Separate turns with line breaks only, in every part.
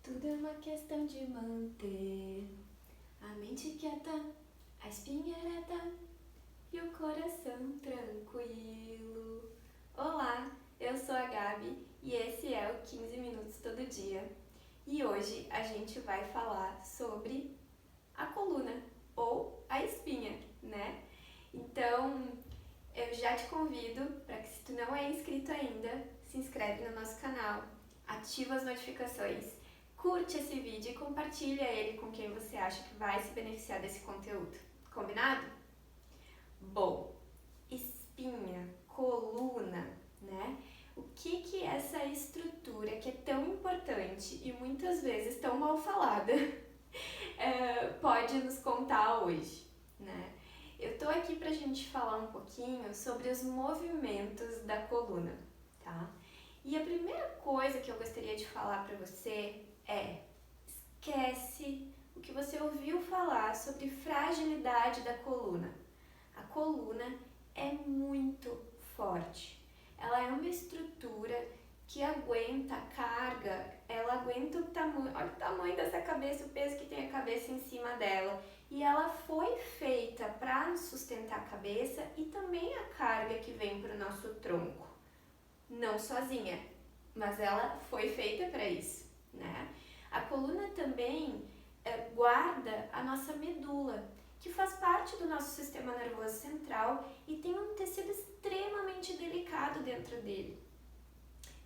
Tudo é uma questão de manter a mente quieta, a espinha ereta e o coração tranquilo. Olá, eu sou a Gabi e esse é o 15 Minutos Todo Dia. E hoje a gente vai falar sobre a coluna ou a espinha, né? Então, eu já te convido para que, se tu não é inscrito ainda, se inscreve no nosso canal, ativa as notificações, curte esse vídeo e compartilha ele com quem você acha que vai se beneficiar desse conteúdo. Combinado? Bom, espinha, coluna, né? O que essa estrutura que é tão importante e muitas vezes tão mal falada pode nos contar hoje, né? Eu tô aqui pra gente falar um pouquinho sobre os movimentos da coluna, tá? E a primeira coisa que eu gostaria de falar pra você é: esquece o que você ouviu falar sobre fragilidade da coluna. A coluna é muito forte. Ela é uma estrutura que aguenta a carga, ela aguenta o tamanho, olha o tamanho dessa cabeça, o peso que tem a cabeça em cima dela. E ela foi feita para sustentar a cabeça e também a carga que vem para o nosso tronco. Não sozinha, mas ela foi feita para isso, né? A coluna também guarda a nossa medula, que faz parte do nosso sistema nervoso central e tem um tecido extremamente delicado dentro dele,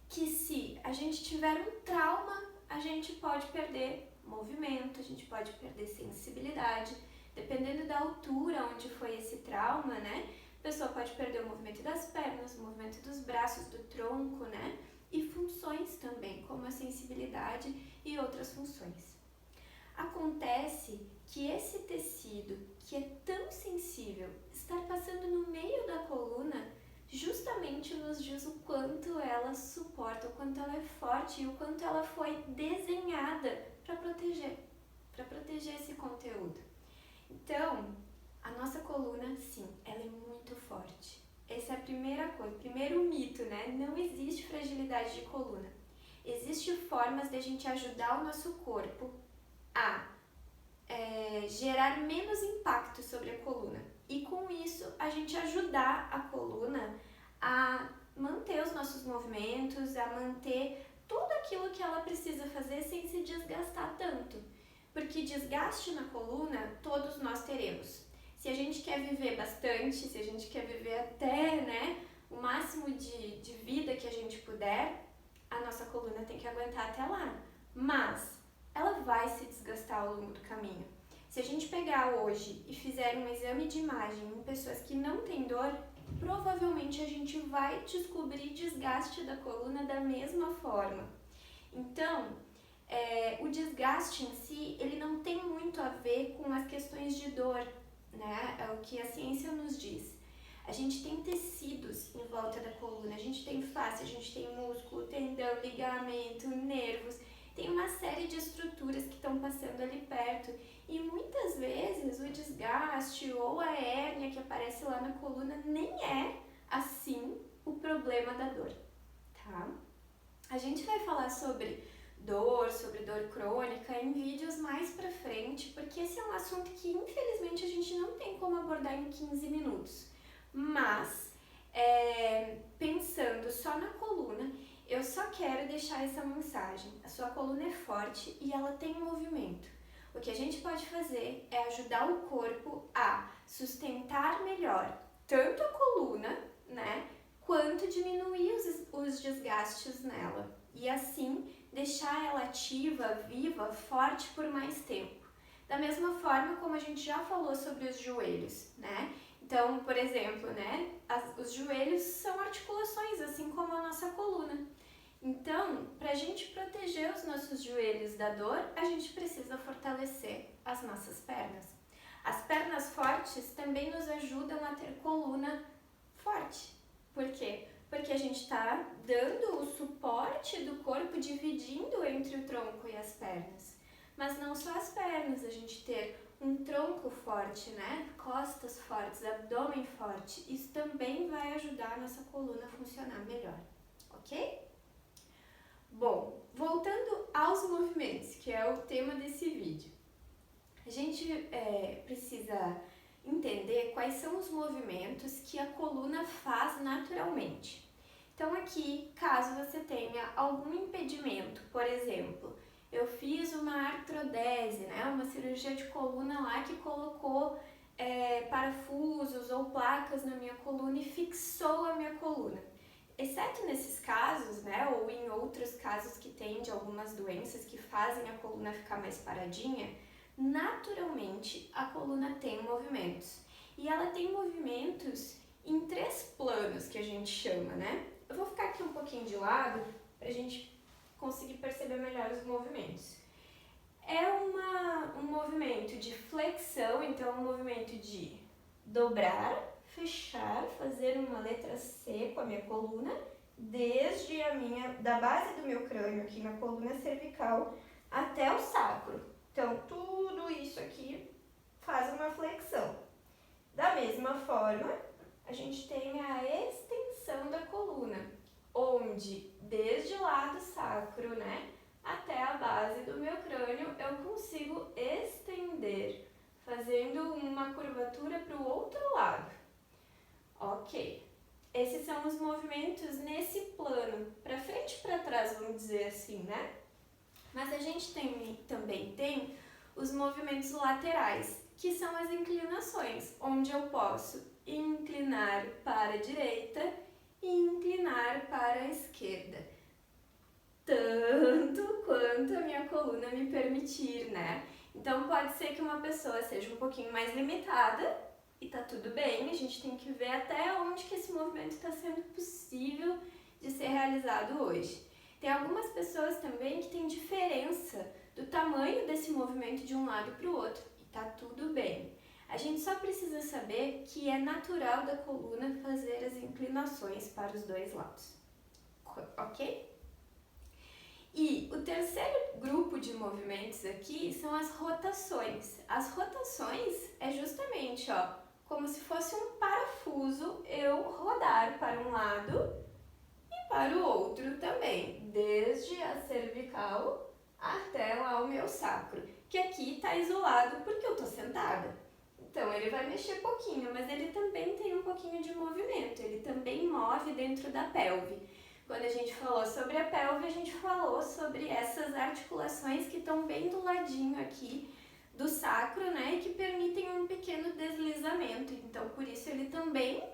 que se a gente tiver um trauma, a gente pode perder movimento, a gente pode perder sensibilidade, dependendo da altura onde foi esse trauma, né? A pessoa pode perder o movimento das pernas, o movimento dos braços, do tronco, né? E funções também, como a sensibilidade e outras funções. Acontece que esse tecido, que é tão sensível, estar passando no meio da coluna, justamente nos diz o quanto ela suporta, o quanto ela é forte e o quanto ela foi desenhada para proteger esse conteúdo. Então, a nossa coluna, sim, ela é muito forte. Essa é a primeira coisa, primeiro mito, né? Não existe fragilidade de coluna. Existem formas de a gente ajudar o nosso corpo a gerar menos impacto sobre a coluna. E com isso, a gente ajudar a coluna a manter os nossos movimentos, a manter tudo aquilo que ela precisa fazer sem se desgastar tanto. Porque desgaste na coluna, todos nós teremos. Se a gente quer viver bastante, se a gente quer viver até, né, o máximo de vida que a gente puder, a nossa coluna tem que aguentar até lá. Mas ela vai se desgastar ao longo do caminho. Se a gente pegar hoje e fizer um exame de imagem em pessoas que não têm dor, provavelmente a gente vai descobrir desgaste da coluna da mesma forma. Então, o desgaste em si, ele não tem muito a ver com as questões de dor, né? É o que a ciência nos diz. A gente tem tecidos em volta da coluna, a gente tem face, a gente tem músculo, tendão, ligamento, nervos, tem uma série de estruturas que estão passando ali perto e muitas vezes o desgaste ou a hérnia que aparece lá na coluna nem é, assim, o problema da dor, tá? A gente vai falar sobre dor crônica em vídeos mais pra frente, porque esse é um assunto que infelizmente a gente não tem como abordar em 15 minutos. Mas, pensando só na coluna, eu só quero deixar essa mensagem. A sua coluna é forte e ela tem movimento. O que a gente pode fazer é ajudar o corpo a sustentar melhor tanto a coluna, né, quanto diminuir os desgastes nela. E assim, deixar ela ativa, viva, forte por mais tempo. Da mesma forma como a gente já falou sobre os joelhos, né? Então, por exemplo, né, os joelhos são articulações, assim como a nossa coluna. Então, para a gente proteger os nossos joelhos da dor, a gente precisa fortalecer as nossas pernas. As pernas fortes também nos ajudam a ter coluna forte. Por quê? Porque a gente está dando o suporte do corpo, dividindo entre o tronco e as pernas. Mas não só as pernas, a gente ter um tronco forte, né? Costas fortes, abdômen forte. Isso também vai ajudar a nossa coluna a funcionar melhor, ok? Bom, voltando ao aos movimentos, que é o tema desse vídeo. A gente precisa entender quais são os movimentos que a coluna faz naturalmente. Então aqui, caso você tenha algum impedimento, por exemplo, eu fiz uma artrodese, né, uma cirurgia de coluna lá que colocou parafusos ou placas na minha coluna e fixou a minha coluna. Exceto nesses casos, né, ou em outros casos que tem de algumas doenças que fazem a coluna ficar mais paradinha, naturalmente a coluna tem movimentos. E ela tem movimentos em 3 planos que a gente chama, né? Eu vou ficar aqui um pouquinho de lado para a gente conseguir perceber melhor os movimentos. É um movimento de flexão, então um movimento de dobrar, fechar, fazer uma letra C com a minha coluna, desde da base do meu crânio aqui na coluna cervical até o sacro. Então, tudo isso aqui faz uma flexão. Da mesma forma, a gente tem a extensão da coluna, onde desde lá do sacro, né, até a base do meu crânio, eu consigo estender, fazendo uma curvatura para o outro lado. Ok, esses são os movimentos nesse plano, para frente e para trás, vamos dizer assim, né? Mas a gente também tem os movimentos laterais, que são as inclinações, onde eu posso inclinar para a direita e inclinar para a esquerda, tanto quanto a minha coluna me permitir, né? Então pode ser que uma pessoa seja um pouquinho mais limitada e tá tudo bem, a gente tem que ver até onde que esse movimento está sendo possível de ser realizado hoje. Tem algumas pessoas também que têm diferença do tamanho desse movimento de um lado para o outro e tá tudo bem. A gente só precisa saber que é natural da coluna fazer as inclinações para os dois lados, ok? E o terceiro grupo de movimentos aqui são as rotações. As rotações é justamente, ó, como se fosse um parafuso eu rodar para um lado e para o outro também, desde a cervical até lá o meu sacro, que aqui está isolado porque eu estou sentada. Então ele vai mexer pouquinho, mas ele também tem um pouquinho de movimento, ele também move dentro da pelve. Quando a gente falou sobre a pelve, a gente falou sobre essas articulações que estão bem do ladinho aqui do sacro, né, e que permitem um pequeno deslizamento. Então, por isso ele também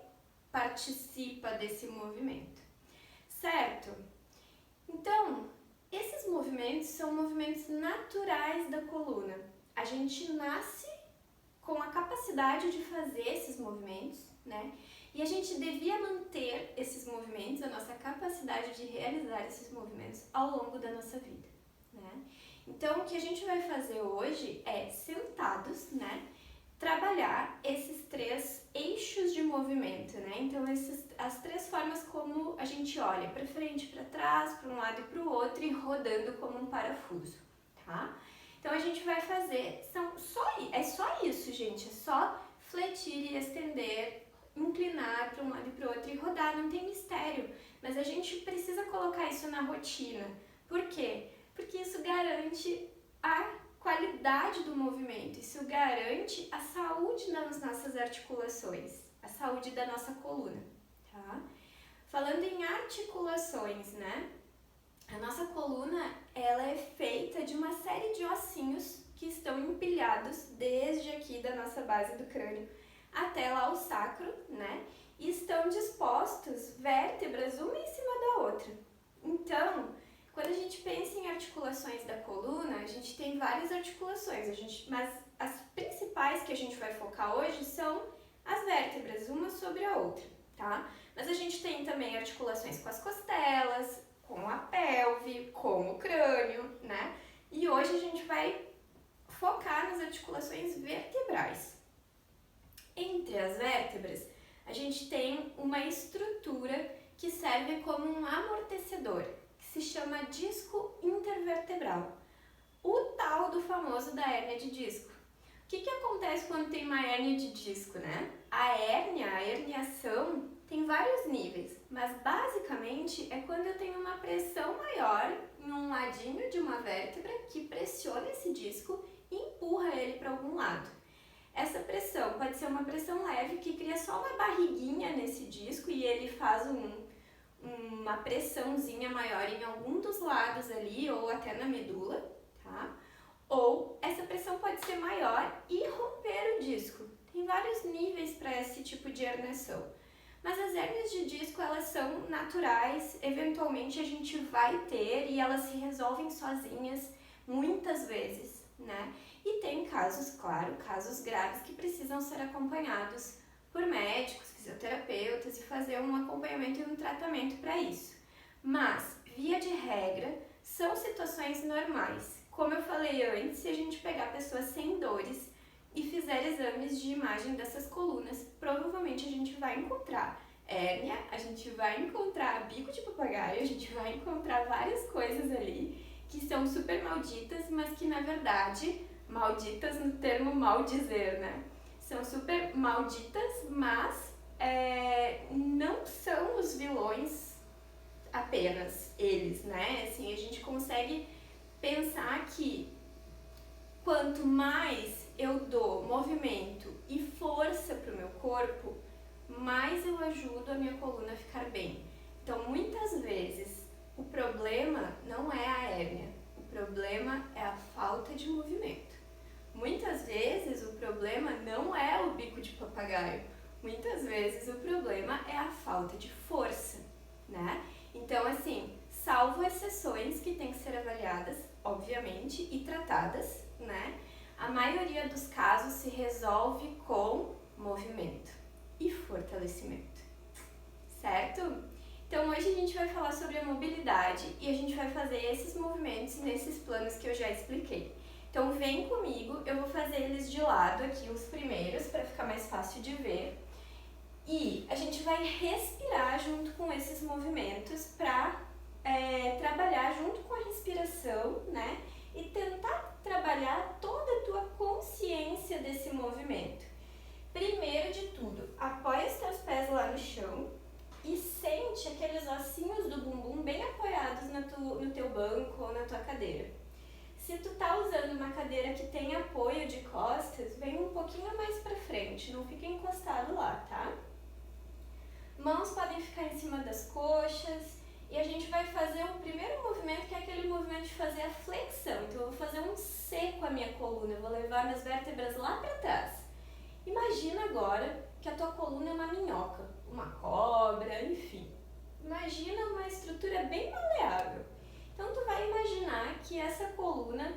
participa desse movimento, certo? Então, esses movimentos são movimentos naturais da coluna. A gente nasce com a capacidade de fazer esses movimentos, né? E a gente devia manter esses movimentos, a nossa capacidade de realizar esses movimentos ao longo da nossa vida, né? Então, o que a gente vai fazer hoje é, sentados, né, trabalhar esses 3 eixos de movimento, né? Então, as 3 formas como a gente olha para frente, para trás, para um lado e para o outro e rodando como um parafuso, tá? Então, a gente vai fazer, é só isso, gente, é só fletir e estender, inclinar para um lado e para o outro e rodar, não tem mistério, mas a gente precisa colocar isso na rotina. Por quê? Porque isso garante a qualidade do movimento, isso garante a saúde das nossas articulações, a saúde da nossa coluna, tá? Falando em articulações, né? A nossa coluna, ela é feita de uma série de ossinhos que estão empilhados desde aqui da nossa base do crânio até lá o sacro, né? E estão dispostos vértebras uma em cima da outra. Então, quando a gente pensa em articulações da coluna, a gente tem várias articulações, mas as principais que a gente vai focar hoje são as vértebras, uma sobre a outra, tá? Mas a gente tem também articulações com as costelas, com a pelve, com o crânio, né? E hoje a gente vai focar nas articulações vertebrais. Entre as vértebras, a gente tem uma estrutura que serve como um amortecedor, que se chama disco intervertebral, o tal do famoso da hérnia de disco. O que acontece quando tem uma hérnia de disco, né? A herniação tem vários níveis, Mas basicamente é quando eu tenho uma pressão maior em um ladinho de uma vértebra que pressiona esse disco e empurra ele para algum lado. Essa pressão pode ser uma pressão leve que cria só uma barriguinha nesse disco e ele faz uma pressãozinha maior em algum dos lados ali ou até na medula, tá? Ou essa pressão pode ser maior e romper o disco. Tem vários níveis para esse tipo de herniação. Mas as hérnias de disco, elas são naturais, eventualmente a gente vai ter e elas se resolvem sozinhas muitas vezes, né? E tem casos, claro, casos graves que precisam ser acompanhados por médicos, fisioterapeutas e fazer um acompanhamento e um tratamento para isso. Mas, via de regra, são situações normais. Como eu falei antes, se a gente pegar pessoas sem dores e fizer exames de imagem dessas colunas, provavelmente a gente vai encontrar hérnia, a gente vai encontrar bico de papagaio, a gente vai encontrar várias coisas ali que são super malditas, mas que na verdade, malditas no termo mal dizer, né? São super malditas, mas não são os vilões apenas eles, né? Assim, a gente consegue pensar que quanto mais eu dou movimento e força para o meu corpo, mais eu ajudo a minha coluna a ficar bem. Então, muitas vezes, o problema não é a hérnia, o problema é a falta de movimento. Muitas vezes, o problema não é o bico de papagaio, muitas vezes o problema é a falta de força, né? Então, assim, salvo exceções que têm que ser avaliadas, obviamente, e tratadas, né? A maioria dos casos se resolve com movimento e fortalecimento, certo? Então hoje a gente vai falar sobre a mobilidade e a gente vai fazer esses movimentos nesses planos que eu já expliquei. Então vem comigo, eu vou fazer eles de lado aqui, os primeiros, para ficar mais fácil de ver. E a gente vai respirar junto com esses movimentos para trabalhar junto com a respiração, né? E tentar trabalhar toda a tua consciência desse movimento. Primeiro de tudo, apoia os teus pés lá no chão e sente aqueles ossinhos do bumbum bem apoiados no teu banco ou na tua cadeira. Se tu tá usando uma cadeira que tem apoio de costas, vem um pouquinho mais pra frente, não fica encostado lá, tá? Mãos podem ficar em cima das coxas e a gente vai fazer o primeiro movimento, que é aquele movimento de fazer a flexão. Então eu vou fazer um C com a minha coluna, eu vou levar minhas vértebras lá pra trás. Imagina agora que a tua coluna é uma minhoca, uma cobra, enfim. Imagina uma estrutura bem maleável. Então tu vai imaginar que essa coluna,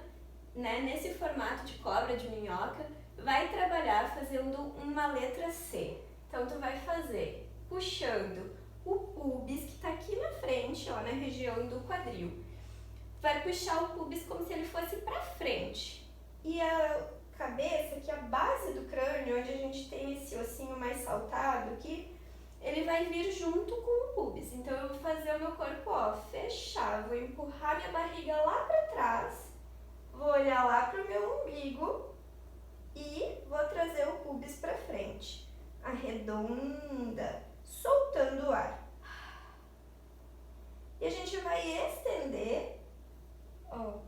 né, nesse formato de cobra, de minhoca, vai trabalhar fazendo uma letra C. Então tu vai fazer puxando o pubis que está aqui na frente, ó, na região do quadril. Vai puxar o pubis como se ele fosse para frente. E a cabeça, que é a base do crânio, onde a gente tem esse ossinho mais saltado aqui, ele vai vir junto com o pubis. Então eu vou fazer o meu corpo, ó, fechar, vou empurrar minha barriga lá para trás, vou olhar lá para o meu umbigo e vou trazer o pubis para frente. Arredonda, soltando o ar. E a gente vai estender, ó,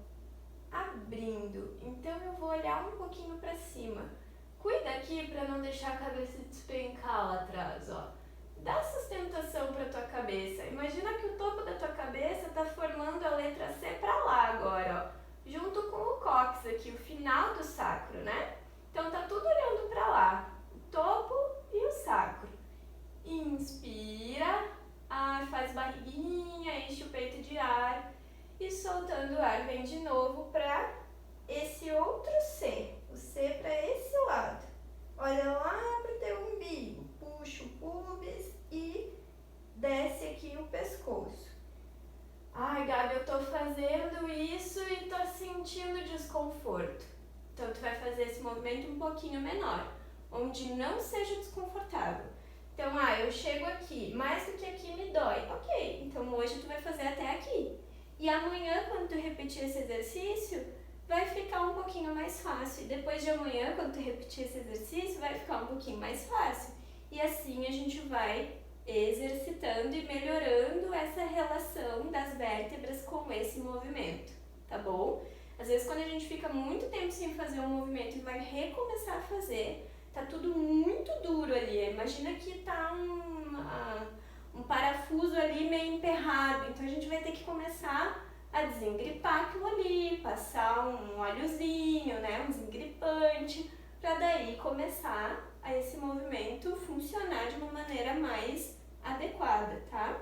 abrindo. Então eu vou olhar um pouquinho para cima. Cuida aqui para não deixar a cabeça despencar lá atrás, ó. Dá sustentação para tua cabeça. Imagina que o topo da tua cabeça está formando a letra C para lá agora, ó, junto com o cóccix aqui, o final do sacro, né? Então tá tudo olhando para lá, o topo e o sacro. Inspira, faz barriguinha, enche o peito de ar e soltando o ar vem de novo para esse outro C, o C para esse lado. Olha lá para o teu umbigo, puxa o pubis e desce aqui o pescoço. Ai, Gabi, eu tô fazendo isso e tô sentindo desconforto. Então tu vai fazer esse movimento um pouquinho menor, onde não seja desconfortável. Então, eu chego aqui, mais do que aqui me dói. Ok, então hoje tu vai fazer até aqui. E amanhã, quando tu repetir esse exercício, vai ficar um pouquinho mais fácil. E depois de amanhã, quando tu repetir esse exercício, vai ficar um pouquinho mais fácil. E assim a gente vai exercitando e melhorando essa relação das vértebras com esse movimento, tá bom? Às vezes quando a gente fica muito tempo sem fazer um movimento e vai recomeçar a fazer, tá tudo muito duro ali. Imagina que tá um parafuso ali meio emperrado, então a gente vai ter que começar a desengripar aquilo ali, passar um óleozinho, né, um desengripante, para daí começar a esse movimento funcionar de uma maneira mais adequada, tá?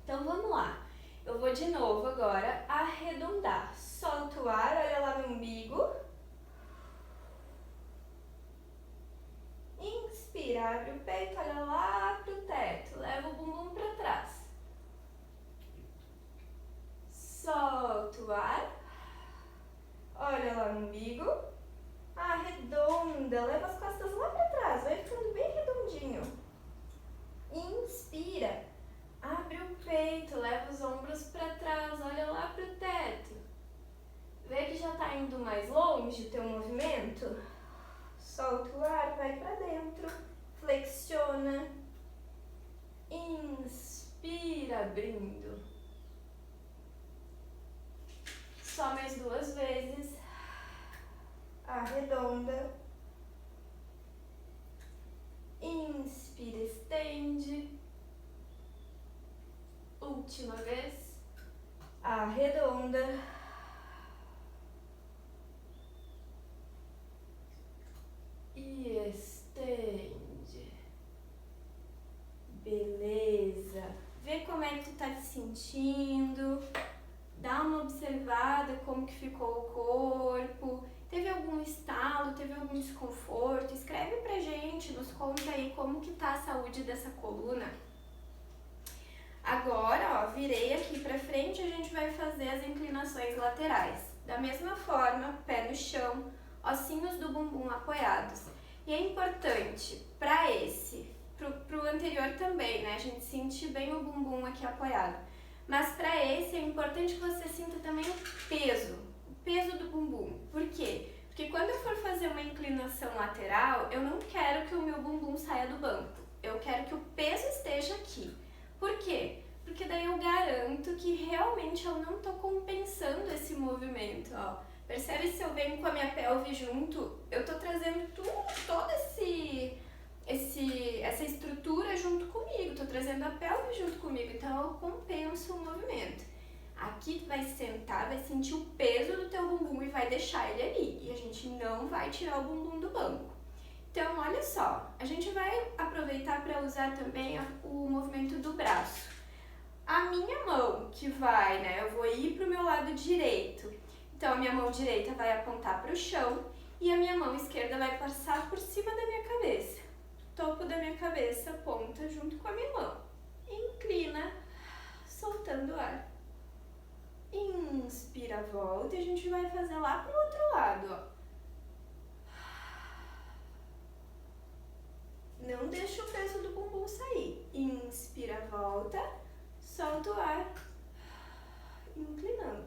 Então vamos lá. Eu vou de novo agora arredondar. Solta o ar, olha lá no umbigo. Inspira, abre o peito, olha lá pro teto. Leva o bumbum para trás. Solta o ar. Olha lá no umbigo. Arredonda, leva as costas lá para trás, vai ficando bem redondinho. Inspira, abre o peito, leva os ombros para trás, olha lá pro teto. Vê que já tá indo mais longe o teu movimento? Solta o ar, vai para dentro, flexiona. Inspira, abrindo. Só mais 2 vezes. Arredonda. Inspira, estende. Última vez. Arredonda. E estende. Beleza. Vê como é que tu tá te sentindo. Dá uma observada como que ficou o corpo. Teve algum estalo, teve algum desconforto? Escreve pra gente, nos conta aí como que tá a saúde dessa coluna. Agora, ó, virei aqui pra frente, a gente vai fazer as inclinações laterais. Da mesma forma, pé no chão, ossinhos do bumbum apoiados. E é importante pra esse, pro anterior também, né? A gente sente bem o bumbum aqui apoiado. Mas para esse é importante que você sinta também o peso do bumbum. Por quê? Porque quando eu for fazer uma inclinação lateral, eu não quero que o meu bumbum saia do banco. Eu quero que o peso esteja aqui. Por quê? Porque daí eu garanto que realmente eu não estou compensando esse movimento, ó. Percebe se eu venho com a minha pelve junto, eu estou trazendo toda essa estrutura junto comigo, tô trazendo a pelve junto comigo, então eu compenso o movimento. Aqui tu vai sentar, vai sentir o peso do teu bumbum e vai deixar ele ali. E a gente não vai tirar o bumbum do banco. Então, olha só, a gente vai aproveitar para usar também o movimento do braço. A minha mão que vai, né, eu vou ir pro meu lado direito. Então, a minha mão direita vai apontar para o chão e a minha mão esquerda vai passar por cima da minha cabeça. Topo da minha cabeça aponta junto com a minha mão. Inclina, soltando o ar. Inspira, volta e a gente vai fazer lá pro outro lado, ó. Não deixa o peso do bumbum sair. Inspira, volta, solta o ar, inclinando.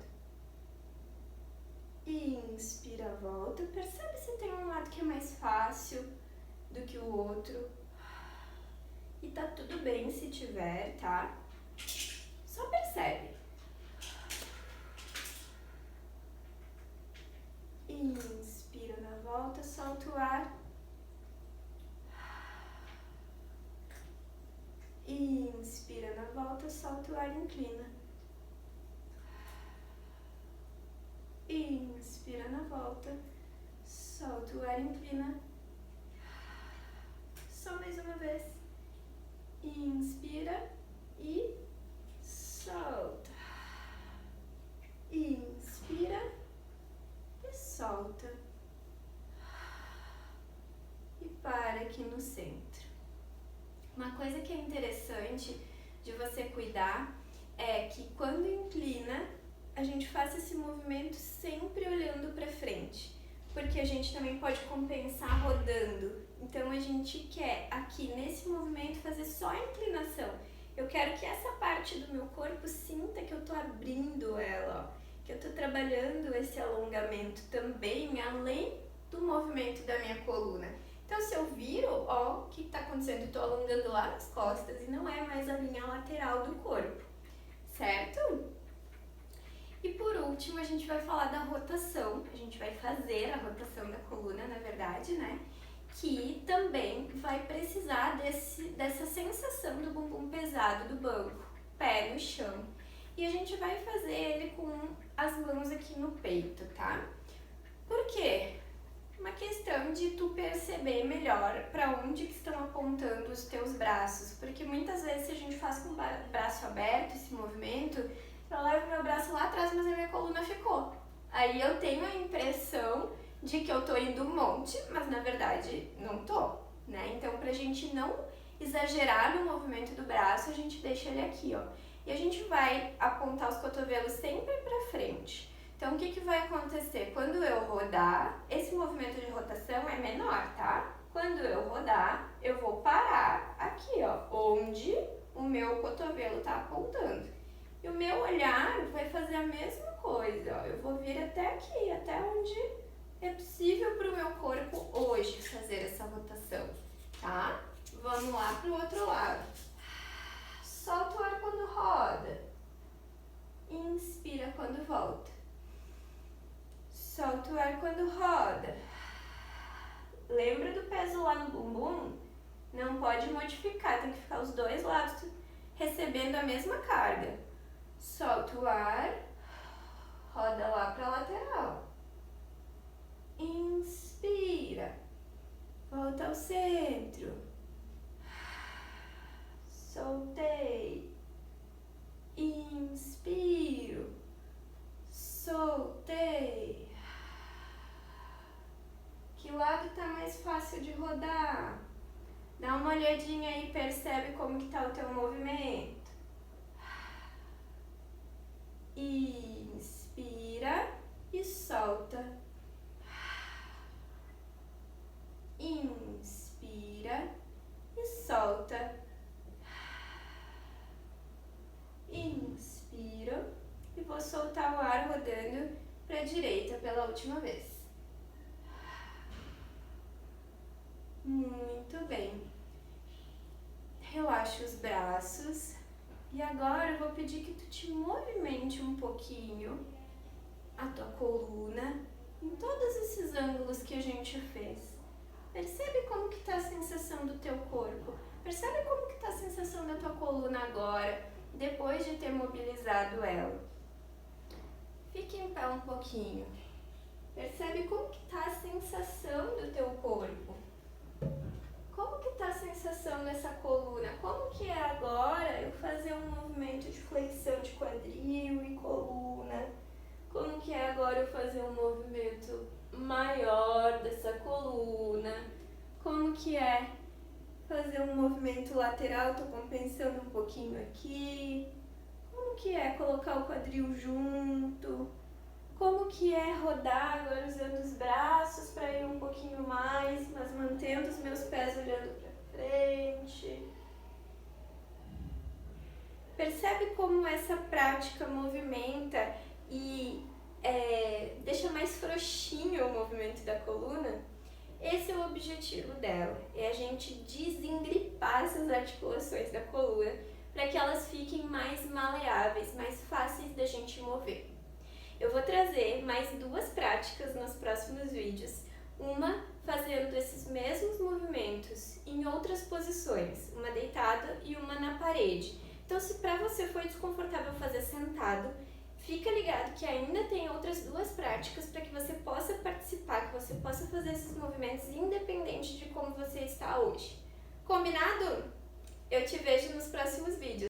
Inspira, volta. Percebe se tem um lado que é mais fácil do que o outro. E tá tudo bem se tiver, tá? Só percebe. Inspira na volta, solta o ar. Inspira na volta, solta o ar, inclina. Inspira na volta, solta o ar, inclina. Só mais uma vez. Inspira e solta. Inspira e solta. E para aqui no centro. Uma coisa que é interessante de você cuidar é que quando inclina, a gente faça esse movimento sempre olhando para frente, porque a gente também pode compensar rodando. Então a gente quer aqui nesse movimento fazer só a inclinação. Eu quero que essa parte do meu corpo sinta que eu tô abrindo ela, ó, que eu tô trabalhando esse alongamento também, além do movimento da minha coluna. Então, se eu viro, ó, o que está acontecendo? Eu tô alongando lá nas costas e não é mais a linha lateral do corpo, certo? E por último, a gente vai falar da rotação. A gente vai fazer a rotação da coluna, na verdade, né? Que também vai precisar dessa sensação do bumbum pesado do banco, pé no chão. E a gente vai fazer ele com as mãos aqui no peito, tá? Por quê? Uma questão de tu perceber melhor para onde que estão apontando os teus braços, porque muitas vezes se a gente faz com o braço aberto esse movimento, eu levo meu braço lá atrás, mas a minha coluna ficou. Aí eu tenho a impressão de que eu tô indo um monte, mas na verdade não tô, né? Então, pra gente não exagerar no movimento do braço, a gente deixa ele aqui, ó. E a gente vai apontar os cotovelos sempre pra frente. Então, o que vai acontecer? Quando eu rodar, esse movimento de rotação é menor, tá? Quando eu rodar, eu vou parar aqui, ó, onde o meu cotovelo tá apontando. E o meu olhar vai fazer a mesma coisa, ó. Eu vou vir até aqui, até onde é possível para o meu corpo hoje fazer essa rotação, tá? Vamos lá para o outro lado. Solta o ar quando roda. Inspira quando volta. Solta o ar quando roda. Lembra do peso lá no bumbum? Não pode modificar, tem que ficar os dois lados recebendo a mesma carga. Solta o ar, roda lá para a lateral. Inspira, volta ao centro. Soltei. Inspiro. Soltei. Que lado tá mais fácil de rodar? Dá uma olhadinha aí, percebe como que tá o teu movimento. Inspira e solta. Inspira e solta. Inspiro e vou soltar o ar rodando para a direita pela última vez. Muito bem. Relaxa os braços. E agora eu vou pedir que tu te movimente um pouquinho a tua coluna em todos esses ângulos que a gente fez. Percebe como que tá a sensação do teu corpo. Percebe como que tá a sensação da tua coluna agora, depois de ter mobilizado ela. Fique em pé um pouquinho. Percebe como que tá a sensação do teu corpo. Como que tá a sensação dessa coluna? Como que é agora eu fazer um movimento de flexão de quadril e coluna? Como que é agora eu fazer um movimento maior dessa coluna? Como que é fazer um movimento lateral? Tô compensando um pouquinho aqui. Como que é colocar o quadril junto? Como que é rodar agora usando os braços para ir um pouquinho mais, mas mantendo os meus pés olhando para frente? Percebe como essa prática movimenta e deixa mais frouxinho o movimento da coluna? Esse é o objetivo dela, é a gente desengripar essas articulações da coluna para que elas fiquem mais maleáveis, mais fáceis da gente mover. Eu vou trazer mais duas práticas nos próximos vídeos, uma fazendo esses mesmos movimentos em outras posições, uma deitada e uma na parede. Então, se para você foi desconfortável fazer sentado, fica ligado que ainda tem outras duas práticas para que você possa participar, que você possa fazer esses movimentos independente de como você está hoje. Combinado? Eu te vejo nos próximos vídeos.